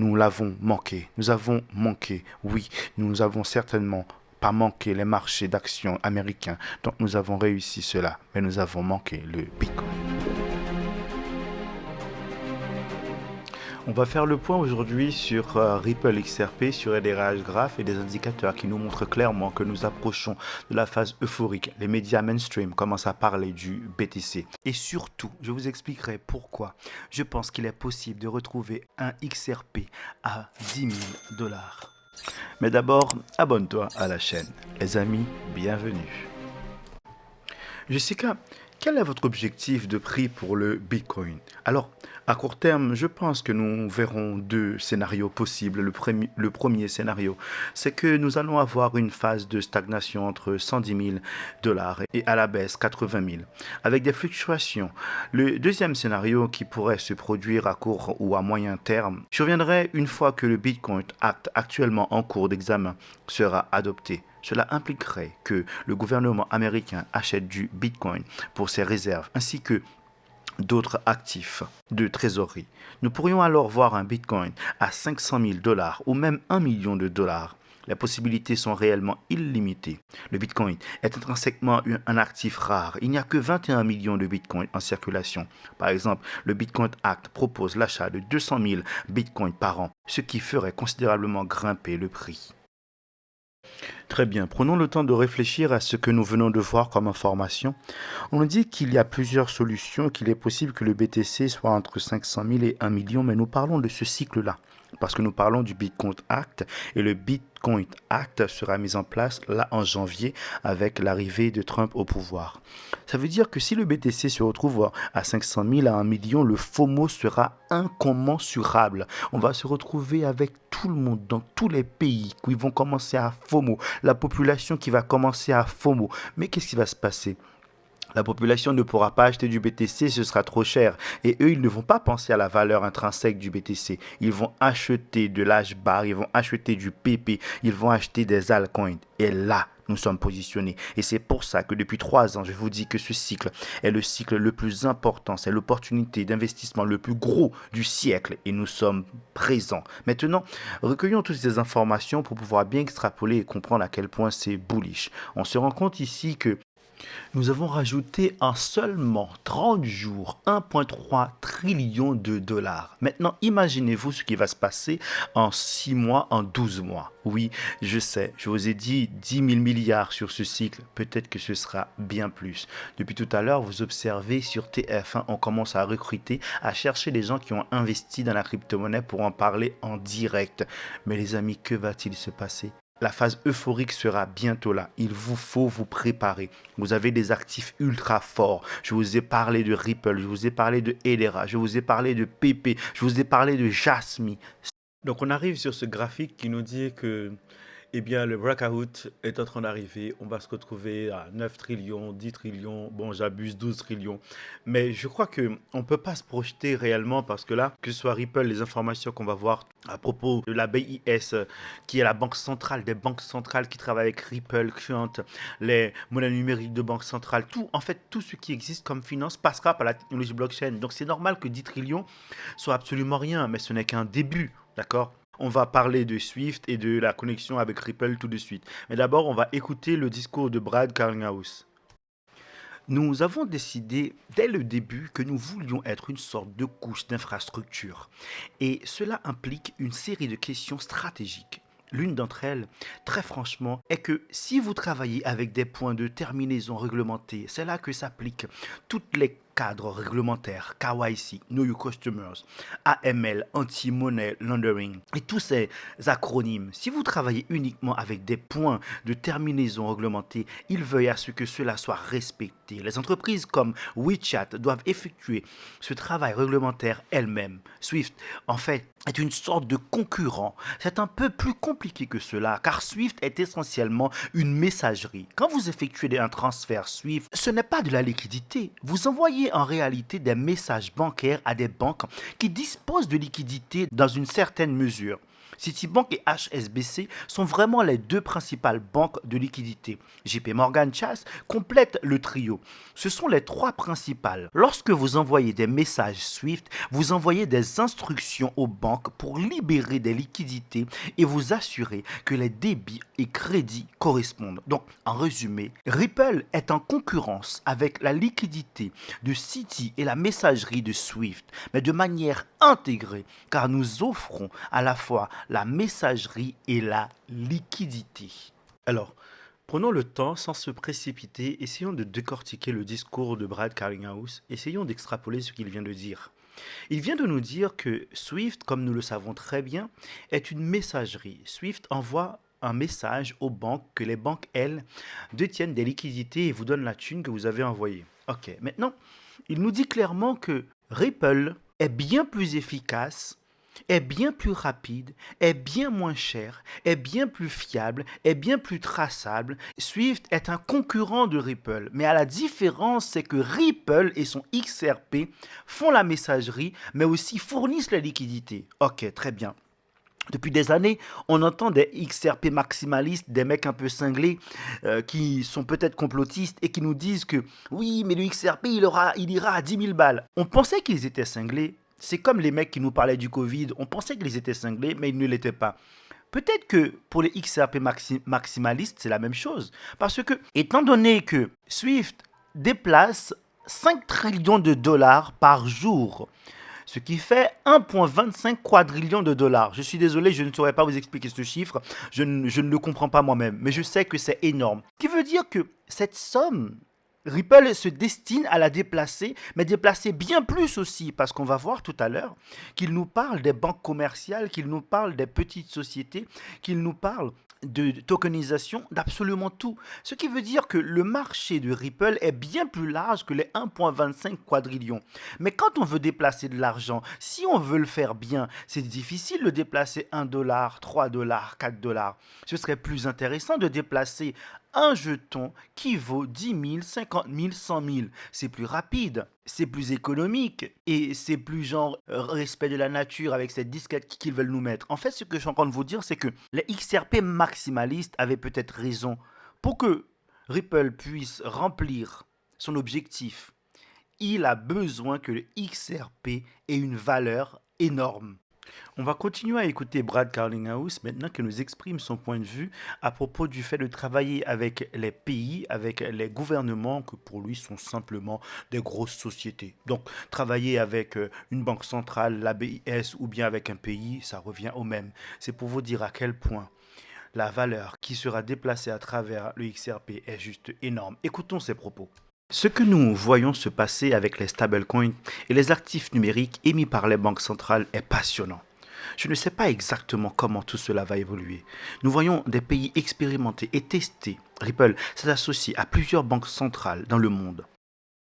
Nous l'avons manqué. Nous avons manqué. Oui, nous avons certainement pas manqué les marchés d'actions américains. Donc nous avons réussi cela. Mais nous avons manqué le Bitcoin. On va faire le point aujourd'hui sur Ripple XRP, sur des rages graphes et des indicateurs qui nous montrent clairement que nous approchons de la phase euphorique. Les médias mainstream commencent à parler du BTC. Et surtout, je vous expliquerai pourquoi je pense qu'il est possible de retrouver un XRP à 10 000 dollars. Mais d'abord, abonne-toi à la chaîne. Les amis, bienvenue. Jessica, quel est votre objectif de prix pour le Bitcoin? Alors, à court terme, je pense que nous verrons deux scénarios possibles. Le premier scénario, c'est que nous allons avoir une phase de stagnation entre 110 000 dollars et à la baisse 80 000, avec des fluctuations. Le deuxième scénario qui pourrait se produire à court ou à moyen terme surviendrait une fois que le Bitcoin Act actuellement en cours d'examen sera adopté. Cela impliquerait que le gouvernement américain achète du Bitcoin pour ses réserves ainsi que d'autres actifs de trésorerie. Nous pourrions alors voir un Bitcoin à 500 000 dollars ou même 1 million de dollars. Les possibilités sont réellement illimitées. Le Bitcoin est intrinsèquement un actif rare. Il n'y a que 21 millions de Bitcoins en circulation. Par exemple, le Bitcoin Act propose l'achat de 200 000 Bitcoins par an, ce qui ferait considérablement grimper le prix. Très bien, prenons le temps de réfléchir à ce que nous venons de voir comme information. On nous dit qu'il y a plusieurs solutions, qu'il est possible que le BTC soit entre 500 000 et 1 million, mais nous parlons de ce cycle-là, parce que nous parlons du Bitcoin Act, et le Bitcoin Act sera mis en place là en janvier avec l'arrivée de Trump au pouvoir. Ça veut dire que si le BTC se retrouve à 500 000 à 1 million, le FOMO sera incommensurable. On va se retrouver avec tout le monde dans tous les pays qui vont commencer à FOMO, la population qui va commencer à FOMO. Mais qu'est-ce qui va se passer? La population ne pourra pas acheter du BTC, ce sera trop cher. Et eux, ils ne vont pas penser à la valeur intrinsèque du BTC. Ils vont acheter de l'HBAR, ils vont acheter du PP, ils vont acheter des altcoins. Et là, nous sommes positionnés. Et c'est pour ça que depuis 3 ans, je vous dis que ce cycle est le cycle le plus important. C'est l'opportunité d'investissement le plus gros du siècle. Et nous sommes présents. Maintenant, recueillons toutes ces informations pour pouvoir bien extrapoler et comprendre à quel point c'est bullish. On se rend compte ici que nous avons rajouté en seulement 30 jours 1,3 trillion de dollars. Maintenant, imaginez-vous ce qui va se passer en 6 mois, en 12 mois. Oui, je sais, je vous ai dit 10 000 milliards sur ce cycle. Peut-être que ce sera bien plus. Depuis tout à l'heure, vous observez sur TF1, on commence à recruter, à chercher les gens qui ont investi dans la crypto-monnaie pour en parler en direct. Mais les amis, que va-t-il se passer? La phase euphorique sera bientôt là. Il vous faut vous préparer. Vous avez des actifs ultra forts. Je vous ai parlé de Ripple, je vous ai parlé de Hedera, je vous ai parlé de PP, je vous ai parlé de Jasmy. Donc on arrive sur ce graphique qui nous dit que le breakout est en train d'arriver. On va se retrouver à 9 trillions, 10 trillions, bon j'abuse, 12 trillions. Mais je crois qu'on ne peut pas se projeter réellement parce que là, que ce soit Ripple, les informations qu'on va voir à propos de la BIS, qui est la banque centrale, des banques centrales qui travaillent avec Ripple, Quant, les monnaies numériques de banque centrale, tout ce qui existe comme finance passera par la technologie blockchain. Donc c'est normal que 10 trillions soit absolument rien, mais ce n'est qu'un début, d'accord? On va parler de Swift et de la connexion avec Ripple tout de suite. Mais d'abord, on va écouter le discours de Brad Garlinghouse. Nous avons décidé dès le début que nous voulions être une sorte de couche d'infrastructure. Et cela implique une série de questions stratégiques. L'une d'entre elles, très franchement, est que si vous travaillez avec des points de terminaison réglementés, c'est là que s'appliquent toutes les cadres réglementaires, KYC, Know Your Customers, AML, Anti-Money Laundering et tous ces acronymes. Si vous travaillez uniquement avec des points de terminaison réglementés, ils veuillent à ce que cela soit respecté. Les entreprises comme WeChat doivent effectuer ce travail réglementaire elles-mêmes. Swift, en fait, est une sorte de concurrent. C'est un peu plus compliqué que cela, car Swift est essentiellement une messagerie. Quand vous effectuez un transfert Swift, ce n'est pas de la liquidité. Vous envoyez envoyez en réalité des messages bancaires à des banques qui disposent de liquidités dans une certaine mesure. Citibank et HSBC sont vraiment les deux principales banques de liquidité. JP Morgan Chase complète le trio. Ce sont les trois principales. Lorsque vous envoyez des messages SWIFT, vous envoyez des instructions aux banques pour libérer des liquidités et vous assurer que les débits et crédits correspondent. Donc, en résumé, Ripple est en concurrence avec la liquidité de Citi et la messagerie de SWIFT, mais de manière intégrée, car nous offrons à la fois la messagerie et la liquidité. Alors, prenons le temps sans se précipiter, essayons de décortiquer le discours de Brad Carlinghouse, essayons d'extrapoler ce qu'il vient de dire. Il vient de nous dire que SWIFT, comme nous le savons très bien, est une messagerie. SWIFT envoie un message aux banques que les banques, elles, détiennent des liquidités et vous donnent la thune que vous avez envoyée. Ok, maintenant, il nous dit clairement que Ripple est bien plus efficace, est bien plus rapide, est bien moins cher, est bien plus fiable, est bien plus traçable. Swift est un concurrent de Ripple, mais à la différence, c'est que Ripple et son XRP font la messagerie, mais aussi fournissent la liquidité. Ok, très bien. Depuis des années, on entend des XRP maximalistes, des mecs un peu cinglés qui sont peut-être complotistes et qui nous disent que oui, mais le XRP, il ira à 10 000 balles. On pensait qu'ils étaient cinglés. C'est comme les mecs qui nous parlaient du Covid. On pensait qu'ils étaient cinglés, mais ils ne l'étaient pas. Peut-être que pour les XRP maximalistes, c'est la même chose. Parce que, étant donné que Swift déplace 5 trillions de dollars par jour, ce qui fait 1,25 quadrillion de dollars. Je suis désolé, je ne saurais pas vous expliquer ce chiffre, je ne le comprends pas moi-même, mais je sais que c'est énorme. Ce qui veut dire que cette somme, Ripple se destine à la déplacer, mais déplacer bien plus aussi, parce qu'on va voir tout à l'heure qu'il nous parle des banques commerciales, qu'il nous parle des petites sociétés, qu'il nous parle de tokenisation, d'absolument tout. Ce qui veut dire que le marché de Ripple est bien plus large que les 1,25 quadrillions. Mais quand on veut déplacer de l'argent, si on veut le faire bien, c'est difficile de déplacer 1 dollar, 3 dollars, 4 dollars. Ce serait plus intéressant de déplacer un jeton qui vaut 10 000, 50 000, 100 000. C'est plus rapide, c'est plus économique et c'est plus genre respect de la nature avec cette disquette qu'ils veulent nous mettre. En fait, ce que je suis en train de vous dire, c'est que les XRP maximalistes avaient peut-être raison. Pour que Ripple puisse remplir son objectif, il a besoin que le XRP ait une valeur énorme. On va continuer à écouter Brad Carlinghouse maintenant qu'il nous exprime son point de vue à propos du fait de travailler avec les pays, avec les gouvernements que pour lui sont simplement des grosses sociétés. Donc travailler avec une banque centrale, la BIS ou bien avec un pays, ça revient au même. C'est pour vous dire à quel point la valeur qui sera déplacée à travers le XRP est juste énorme. Écoutons ses propos. Ce que nous voyons se passer avec les stablecoins et les actifs numériques émis par les banques centrales est passionnant. Je ne sais pas exactement comment tout cela va évoluer. Nous voyons des pays expérimentés et testés. Ripple s'associe à plusieurs banques centrales dans le monde.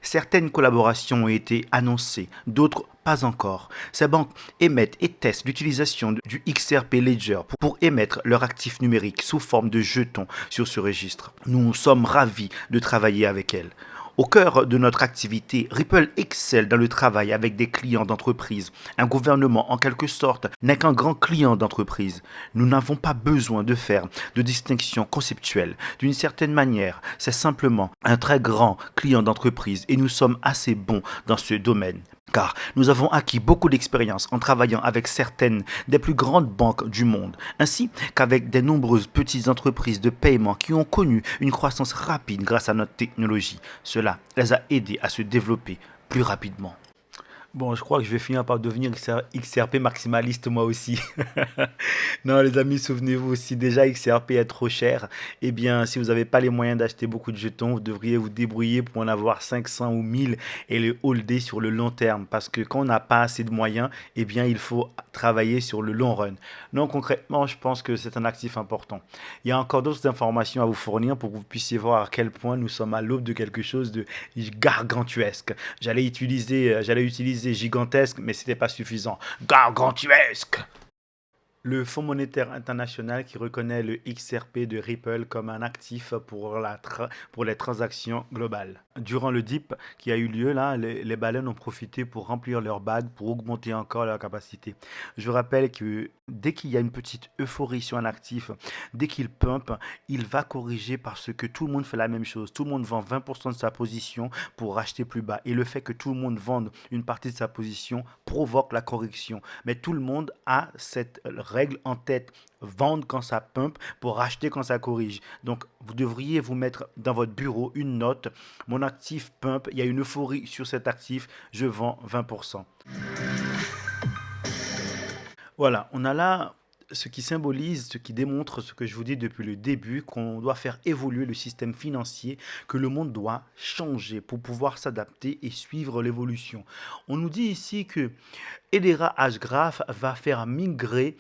Certaines collaborations ont été annoncées, d'autres pas encore. Ces banques émettent et testent l'utilisation du XRP Ledger pour émettre leurs actifs numériques sous forme de jetons sur ce registre. Nous sommes ravis de travailler avec elles. Au cœur de notre activité, Ripple excelle dans le travail avec des clients d'entreprise. Un gouvernement, en quelque sorte, n'est qu'un grand client d'entreprise. Nous n'avons pas besoin de faire de distinction conceptuelle. D'une certaine manière, c'est simplement un très grand client d'entreprise et nous sommes assez bons dans ce domaine. Car nous avons acquis beaucoup d'expérience en travaillant avec certaines des plus grandes banques du monde, ainsi qu'avec de nombreuses petites entreprises de paiement qui ont connu une croissance rapide grâce à notre technologie. Cela les a aidés à se développer plus rapidement. Bon, je crois que je vais finir par devenir XRP maximaliste moi aussi. Non, les amis, souvenez-vous, si déjà XRP est trop cher, eh bien, si vous n'avez pas les moyens d'acheter beaucoup de jetons, vous devriez vous débrouiller pour en avoir 500 ou 1000 et le holder sur le long terme. Parce que quand on n'a pas assez de moyens, eh bien, il faut travailler sur le long run. Donc, concrètement, je pense que c'est un actif important. Il y a encore d'autres informations à vous fournir pour que vous puissiez voir à quel point nous sommes à l'aube de quelque chose de gargantuesque. J'allais utiliser gigantesque, mais c'était pas suffisant. Gargantuesque! Le Fonds monétaire international qui reconnaît le XRP de Ripple comme un actif pour les transactions globales. durant le dip qui a eu lieu, là, les baleines ont profité pour remplir leurs bagues, pour augmenter encore leur capacité. Je rappelle que dès qu'il y a une petite euphorie sur un actif, dès qu'il pump, il va corriger parce que tout le monde fait la même chose. Tout le monde vend 20% de sa position pour racheter plus bas. Et le fait que tout le monde vende une partie de sa position provoque la correction. Mais tout le monde a cette règle en tête. Vendre quand ça pump pour racheter quand ça corrige. Donc, vous devriez vous mettre dans votre bureau une note. Mon actif pump, il y a une euphorie sur cet actif, je vends 20%. Voilà, on a là ce qui symbolise, ce qui démontre ce que je vous dis depuis le début, qu'on doit faire évoluer le système financier, que le monde doit changer pour pouvoir s'adapter et suivre l'évolution. On nous dit ici que Hedera Hgraph va faire migrer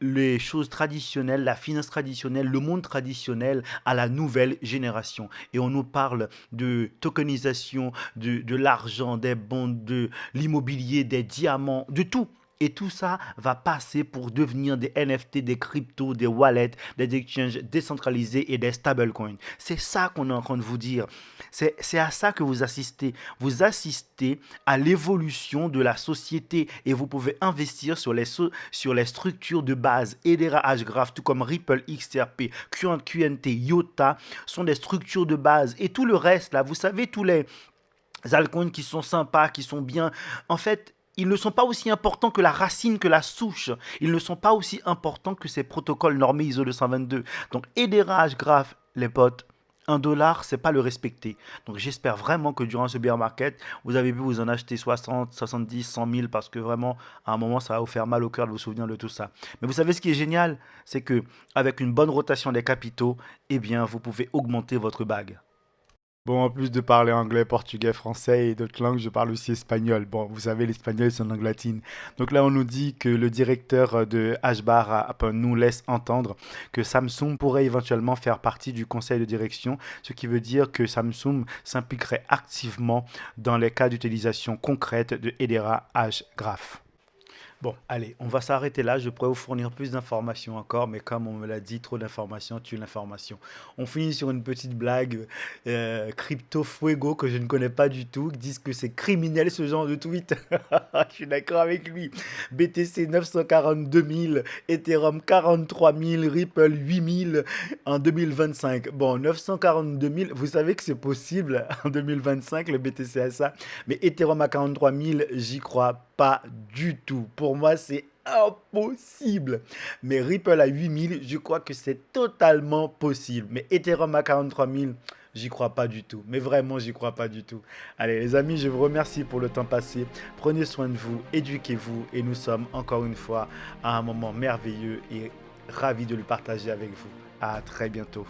les choses traditionnelles, la finance traditionnelle, le monde traditionnel à la nouvelle génération. Et on nous parle de tokenisation, de l'argent, des bons, de l'immobilier, des diamants, de tout. Et tout ça va passer pour devenir des NFT, des cryptos, des wallets, des exchanges décentralisés et des stablecoins. C'est ça qu'on est en train de vous dire. C'est à ça que vous assistez. Vous assistez à l'évolution de la société et vous pouvez investir sur les structures de base. Hedera Hgraph, tout comme Ripple, XRP, QNT, IOTA sont des structures de base. Et tout le reste, là, vous savez, tous les altcoins qui sont sympas, qui sont bien, en fait, ils ne sont pas aussi importants que la racine, que la souche. Ils ne sont pas aussi importants que ces protocoles normés ISO 222. Donc, Hedera Hgraph, les potes, $1, c'est pas le respecter. Donc, j'espère vraiment que durant ce bear market, vous avez pu vous en acheter 60, 70, 100 000 parce que vraiment, à un moment, ça va vous faire mal au cœur de vous souvenir de tout ça. Mais vous savez ce qui est génial, c'est que avec une bonne rotation des capitaux, eh bien, vous pouvez augmenter votre bague. Bon, en plus de parler anglais, portugais, français et d'autres langues, je parle aussi espagnol. Bon, vous savez, l'espagnol, c'est une langue latine. Donc là, on nous dit que le directeur de Hbar nous laisse entendre que Samsung pourrait éventuellement faire partie du conseil de direction, ce qui veut dire que Samsung s'impliquerait activement dans les cas d'utilisation concrète de Hedera Hgraph. Bon, allez, on va s'arrêter là. Je pourrais vous fournir plus d'informations encore, mais comme on me l'a dit, trop d'informations tue l'information. On finit sur une petite blague Crypto Fuego que je ne connais pas du tout, qui disent que c'est criminel ce genre de tweet. Je suis d'accord avec lui. BTC 942 000, Ethereum 43 000, Ripple 8 000 en 2025. Bon, 942 000, vous savez que c'est possible en 2025, le BTC à ça, mais Ethereum à 43 000, j'y crois pas du tout. Pour moi, c'est impossible. Mais Ripple à 8000, je crois que c'est totalement possible. Mais Ethereum à 43 000, j'y crois pas du tout. Mais vraiment, j'y crois pas du tout. Allez, les amis, je vous remercie pour le temps passé. Prenez soin de vous, éduquez-vous. Et nous sommes encore une fois à un moment merveilleux et ravis de le partager avec vous. À très bientôt.